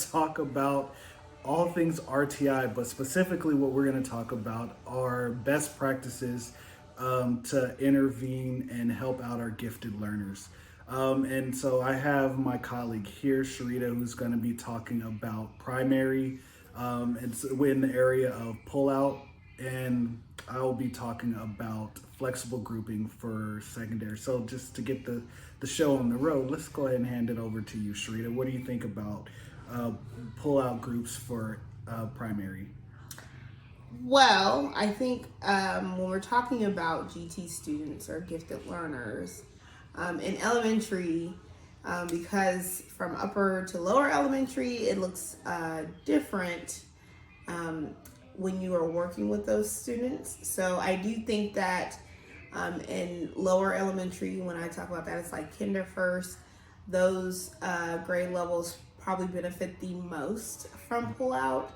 talk about all things RTI, but specifically what we're going to talk about are best practices to intervene and help out our gifted learners. And so I have my colleague here, Sharita, who's going to be talking about primary. It's in the area of pullout, and I'll be talking about flexible grouping for secondary. So just to get the show on the road, let's go ahead and hand it over to you, Sharita. What do you think about pullout groups for primary? Well, I think when we're talking about GT students or gifted learners in elementary, because from upper to lower elementary, it looks different when you are working with those students. So I do think that in lower elementary, when I talk about that, it's like kinder first, those grade levels probably benefit the most from pullout.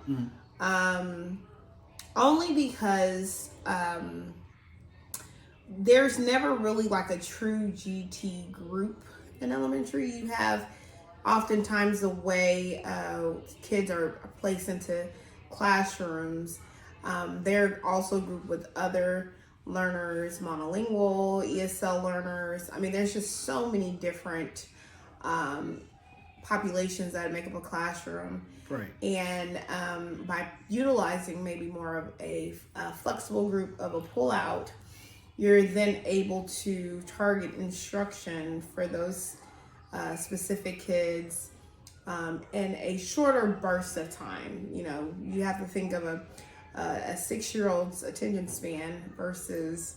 Only because there's never really like a true GT group in elementary. You have oftentimes the way kids are placed into classrooms. They're also grouped with other learners, monolingual, ESL learners. I mean, there's just so many different populations that make up a classroom. Right. And by utilizing maybe more of a flexible group of a pullout, you're then able to target instruction for those specific kids in a shorter burst of time. You know, you have to think of a 6-year-old's attention span versus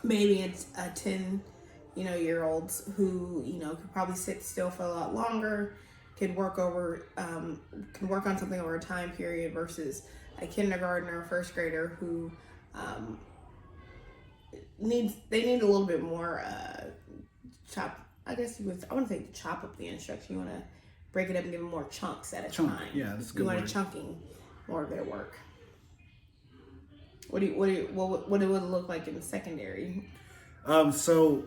maybe a 10 year olds who could probably sit still for a lot longer, could work on something over a time period versus a kindergartner or first grader who need a little bit more chop. I guess I wouldn't say chop up the instruction. You want to break it up and give them more chunks at a time. Yeah, that's a good You want word. a chunking more of their work. What would it look like in secondary? So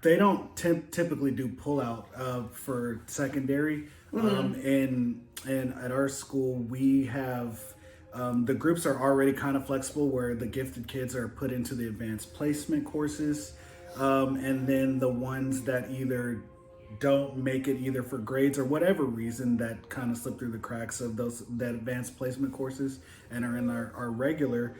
they don't typically do pullout for secondary. And at our school, we have the groups are already kind of flexible, where the gifted kids are put into the advanced placement courses, and then the ones that either don't make it either for grades or whatever reason that kind of slip through the cracks of that advanced placement courses and are in our regular,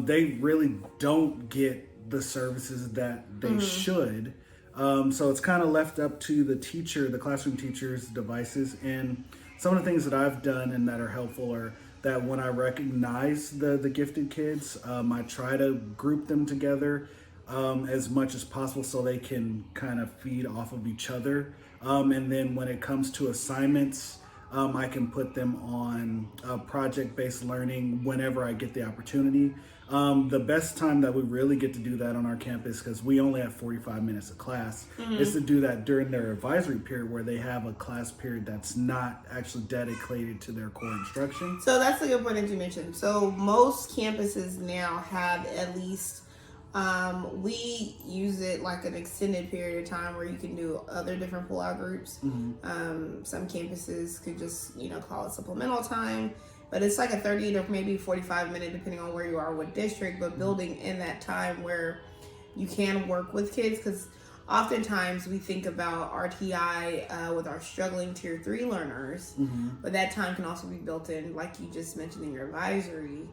they really don't get the services that they should. So it's kind of left up to the classroom teacher's devices. And some of the things that I've done and that are helpful are that when I recognize the gifted kids, I try to group them together as much as possible so they can kind of feed off of each other. And then when it comes to assignments, I can put them on project-based learning whenever I get the opportunity. The best time that we really get to do that on our campus, because we only have 45 minutes of class, is to do that during their advisory period, where they have a class period that's not actually dedicated to their core instruction. So that's a good point that you mentioned. So most campuses now have at least, we use it like an extended period of time where you can do other different pullout groups. Some campuses could just, call it supplemental time, but it's like a 30 to maybe 45 minute, depending on where you are, what district, but building in that time where you can work with kids. Because oftentimes we think about RtI with our struggling tier 3 learners, but that time can also be built in, like you just mentioned in your advisory,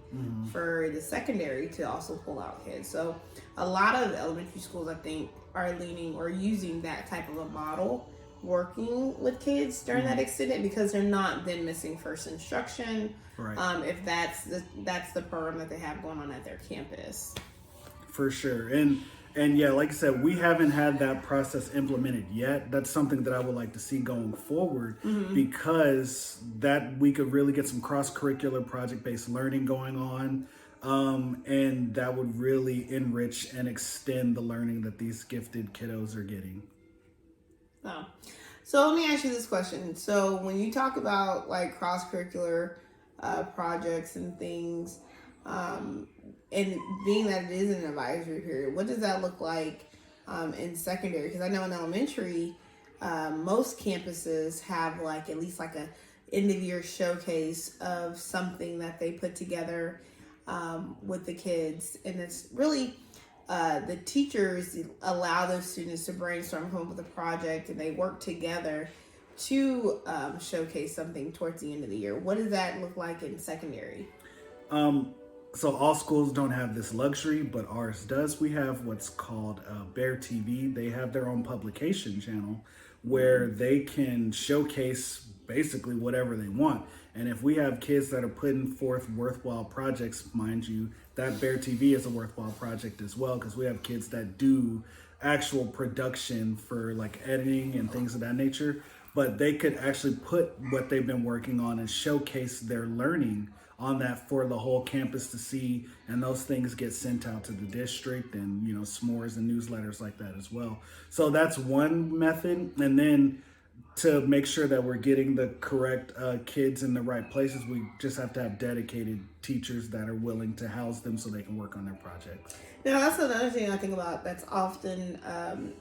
for the secondary to also pull out kids. So a lot of elementary schools, I think, are leaning or using that type of a model, working with kids during that extended, because they're not then missing first instruction. Right. If that's the program that they have going on at their campus. For sure. And yeah, like I said, we haven't had that process implemented yet. That's something that I would like to see going forward, because that we could really get some cross-curricular project-based learning going on. And that would really enrich and extend the learning that these gifted kiddos are getting. Oh. So let me ask you this question. So when you talk about like cross-curricular projects and things, and being that it is an advisory period, what does that look like in secondary? Because I know in elementary, most campuses have like at least like a end of year showcase of something that they put together with the kids. And it's really the teachers allow those students to brainstorm, come up with a project, and they work together to showcase something towards the end of the year. What does that look like in secondary? So all schools don't have this luxury, but ours does. We have what's called Bear TV. They have their own publication channel where they can showcase basically whatever they want. And if we have kids that are putting forth worthwhile projects, mind you, that Bear TV is a worthwhile project as well, because we have kids that do actual production for like editing and things of that nature. But they could actually put what they've been working on and showcase their learning on that for the whole campus to see, and those things get sent out to the district and, you know, s'mores and newsletters like that as well. So that's one method. And then to make sure that we're getting the correct kids in the right places, we just have to have dedicated teachers that are willing to house them so they can work on their projects. Now, that's another thing I think about that's often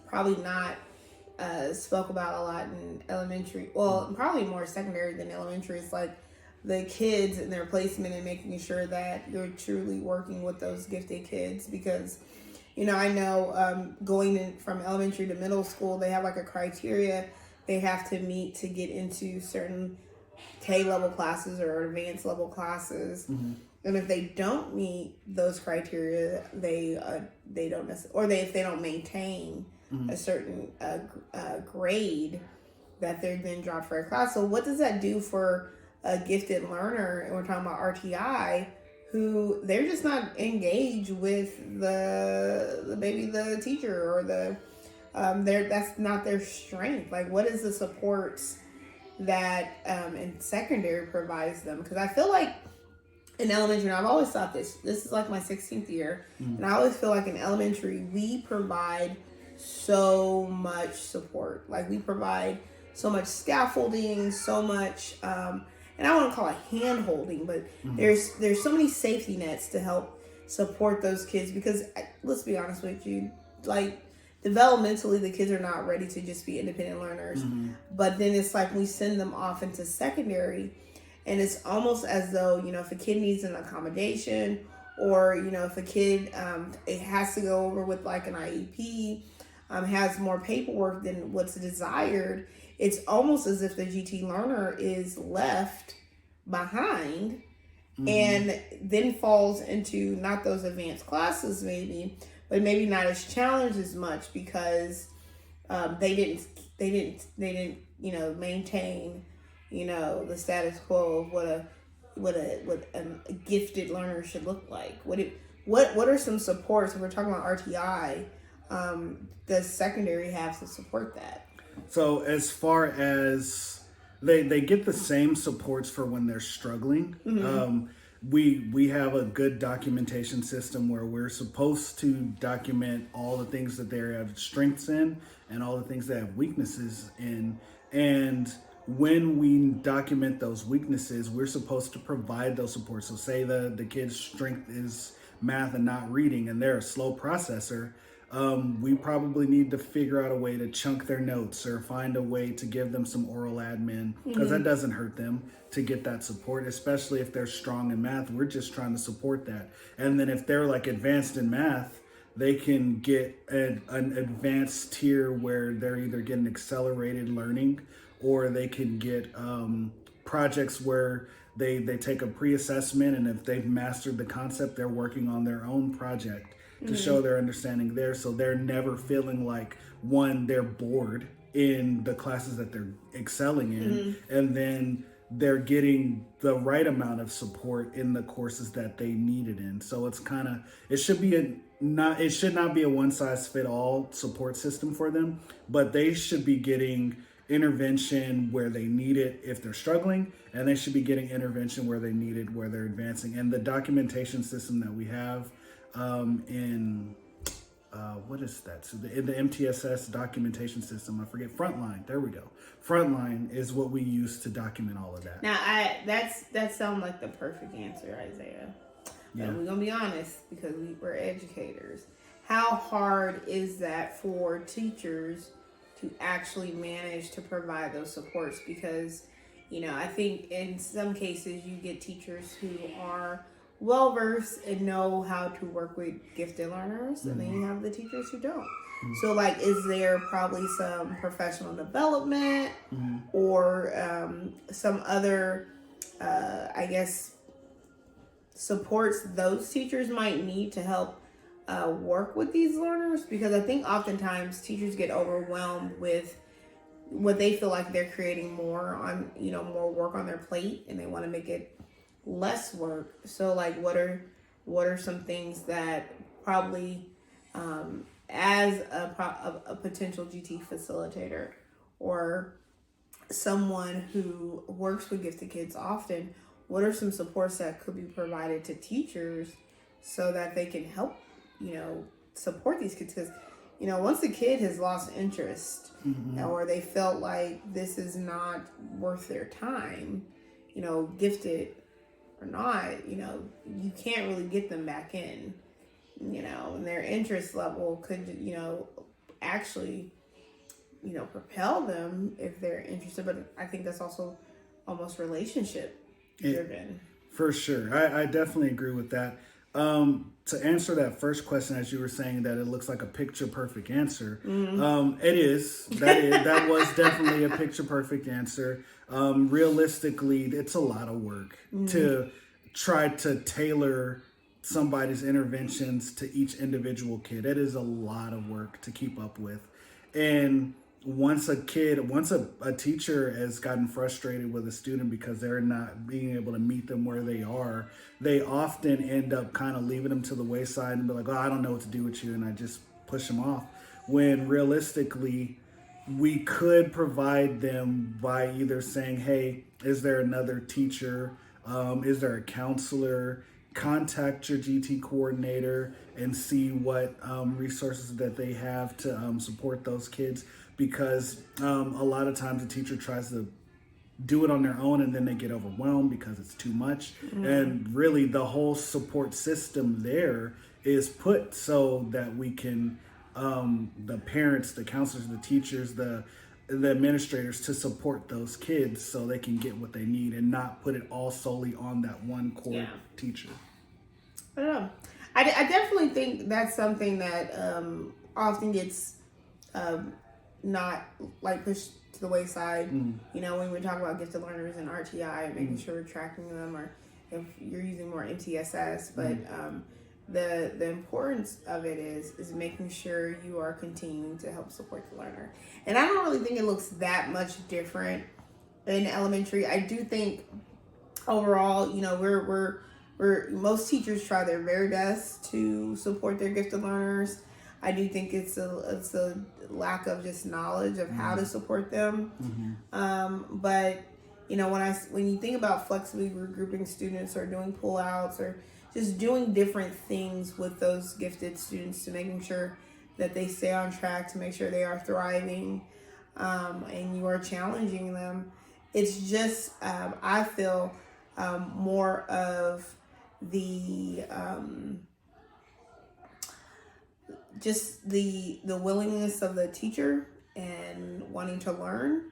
probably not spoke about a lot in elementary. Well, probably more secondary than elementary. It's like the kids and their placement and making sure that you're truly working with those gifted kids, because, you know, I know going in from elementary to middle school, they have like a criteria they have to meet to get into certain K-level classes or advanced level classes. Mm-hmm. And if they don't meet those criteria, they don't necessarily, if they don't maintain mm-hmm. a certain grade, that they're then dropped for a class. So what does that do for a gifted learner? And we're talking about RtI, who they're just not engaged with the teacher or that's not their strength. Like, what is the supports that in secondary provides them? Because I feel like in elementary, and I've always thought this is like my 16th year, mm-hmm. and I always feel like in elementary we provide so much support. Like, we provide so much scaffolding, so much and I wouldn't call it hand holding, but mm-hmm. there's so many safety nets to help support those kids, because let's be honest with you, like, developmentally the kids are not ready to just be independent learners. Mm-hmm. But then it's like we send them off into secondary, and it's almost as though, you know, if a kid needs an accommodation, or, you know, if a kid it has to go over with like an IEP, has more paperwork than what's desired, it's almost as if the GT learner is left behind, mm-hmm. and then falls into not those advanced classes maybe, but maybe not as challenged as much, because they didn't you know, maintain, you know, the status quo of what a gifted learner should look like. What are some supports? If we're talking about RtI, does secondary have to support that? So as far as they get the same supports for when they're struggling. Mm-hmm. We have a good documentation system where we're supposed to document all the things that they have strengths in and all the things they have weaknesses in. And when we document those weaknesses, we're supposed to provide those supports. So say the kid's strength is math and not reading, and they're a slow processor. We probably need to figure out a way to chunk their notes or find a way to give them some oral admin, because mm-hmm. that doesn't hurt them to get that support, especially if they're strong in math. We're just trying to support that. And then if they're like advanced in math, they can get an advanced tier where they're either getting accelerated learning, or they can get projects where they take a pre-assessment, and if they've mastered the concept, they're working on their own project to mm-hmm. show their understanding there. So they're never feeling like, one, they're bored in the classes that they're excelling in, mm-hmm. and then they're getting the right amount of support in the courses that they need it in. So it's kind of, it should not be a one size fit all support system for them, but they should be getting intervention where they need it if they're struggling, and they should be getting intervention where they need it where they're advancing. And the documentation system that we have what is that? So in the MTSS documentation system, I forget, Frontline. There we go. Frontline is what we use to document all of that. Now, that sounds like the perfect answer, Isaiah. Yeah. But we're gonna be honest, because we're educators. How hard is that for teachers to actually manage to provide those supports? Because, I think in some cases you get teachers who are well versed and know how to work with gifted learners, and then you have the teachers who don't. So, like, is there probably some professional development or some other, I guess, supports those teachers might need to help work with these learners? Because I think oftentimes teachers get overwhelmed with what they feel like they're creating more on, more work on their plate, and they want to make it less work. So, like, what are some things that probably as a potential GT facilitator or someone who works with gifted kids often, what are some supports that could be provided to teachers so that they can help, support these kids? Because, once the kid has lost interest or they felt like this is not worth their time, gifted or not, you can't really get them back in, and their interest level could, actually, propel them if they're interested. But I think that's also almost relationship driven. For sure. I definitely agree with that. To answer that first question, as you were saying that it looks like a picture perfect answer, it is. That was definitely a picture perfect answer. Realistically, it's a lot of work to try to tailor somebody's interventions to each individual kid. It is a lot of work to keep up with. And once a teacher has gotten frustrated with a student because they're not being able to meet them where they are, they often end up kind of leaving them to the wayside and be like, oh, I don't know what to do with you, and I just push them off. When realistically, we could provide them by either saying, hey, is there another teacher? Is there a counselor? Contact your GT coordinator and see what resources that they have to support those kids. Because a lot of times the teacher tries to do it on their own and then they get overwhelmed because it's too much. And really the whole support system there is put so that we can, the parents, the counselors, the teachers, the administrators to support those kids so they can get what they need and not put it all solely on that one core teacher. I don't know. I definitely think that's something that often gets not like pushed to the wayside. When we talk about gifted learners and RtI and making sure we're tracking them, or if you're using more MTSS, but the importance of it is making sure you are continuing to help support the learner. And I don't really think it looks that much different in elementary. I do think overall, we're most teachers try their very best to support their gifted learners. I do think it's a lack of just knowledge of how to support them. But when you think about flexibly regrouping students or doing pullouts or just doing different things with those gifted students to making sure that they stay on track, to make sure they are thriving, and you are challenging them, it's just I feel more of the just the willingness of the teacher and wanting to learn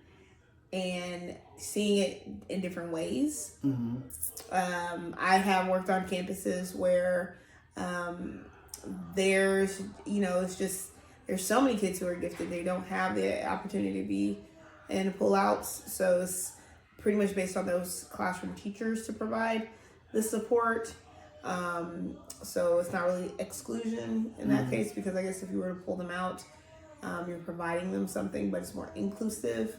and seeing it in different ways. I have worked on campuses where there's it's just there's so many kids who are gifted they don't have the opportunity to be in pullouts, so it's pretty much based on those classroom teachers to provide the support. So it's not really exclusion in that case, because I guess if you were to pull them out, you're providing them something, but it's more inclusive.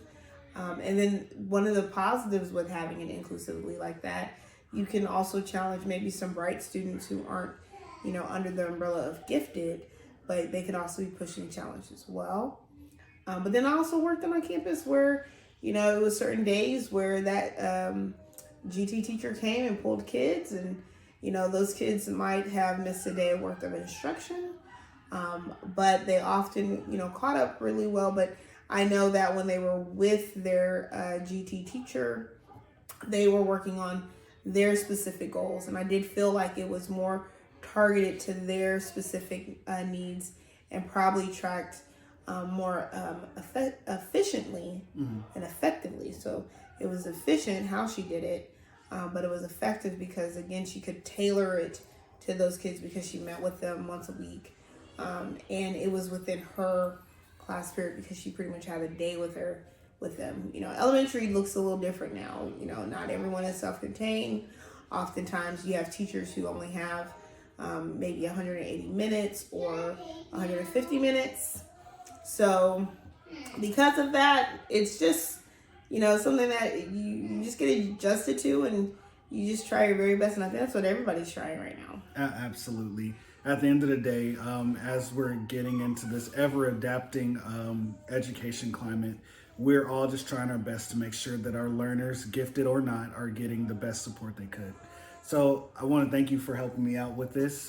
And then one of the positives with having it inclusively like that, you can also challenge maybe some bright students who aren't, under the umbrella of gifted, but they could also be pushing challenge as well. But then I also worked on a campus where, it was certain days where that GT teacher came and pulled kids, and those kids might have missed a day worth of instruction, but they often, caught up really well. But I know that when they were with their GT teacher, they were working on their specific goals. And I did feel like it was more targeted to their specific needs and probably tracked more efficiently and effectively. So it was efficient how she did it, but it was effective because, again, she could tailor it to those kids because she met with them once a week. And it was within her class period because she pretty much had a day with them. Elementary looks a little different now. Not everyone is self-contained. Oftentimes you have teachers who only have maybe 180 minutes or 150 minutes. So because of that, it's just, something that you just get adjusted to, and you just try your very best. And I think that's what everybody's trying right now. Absolutely. At the end of the day, as we're getting into this ever adapting education climate, we're all just trying our best to make sure that our learners, gifted or not, are getting the best support they could. So I want to thank you for helping me out with this.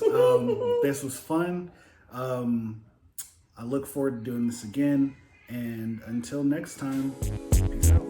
This was fun. I look forward to doing this again. And until next time, peace out.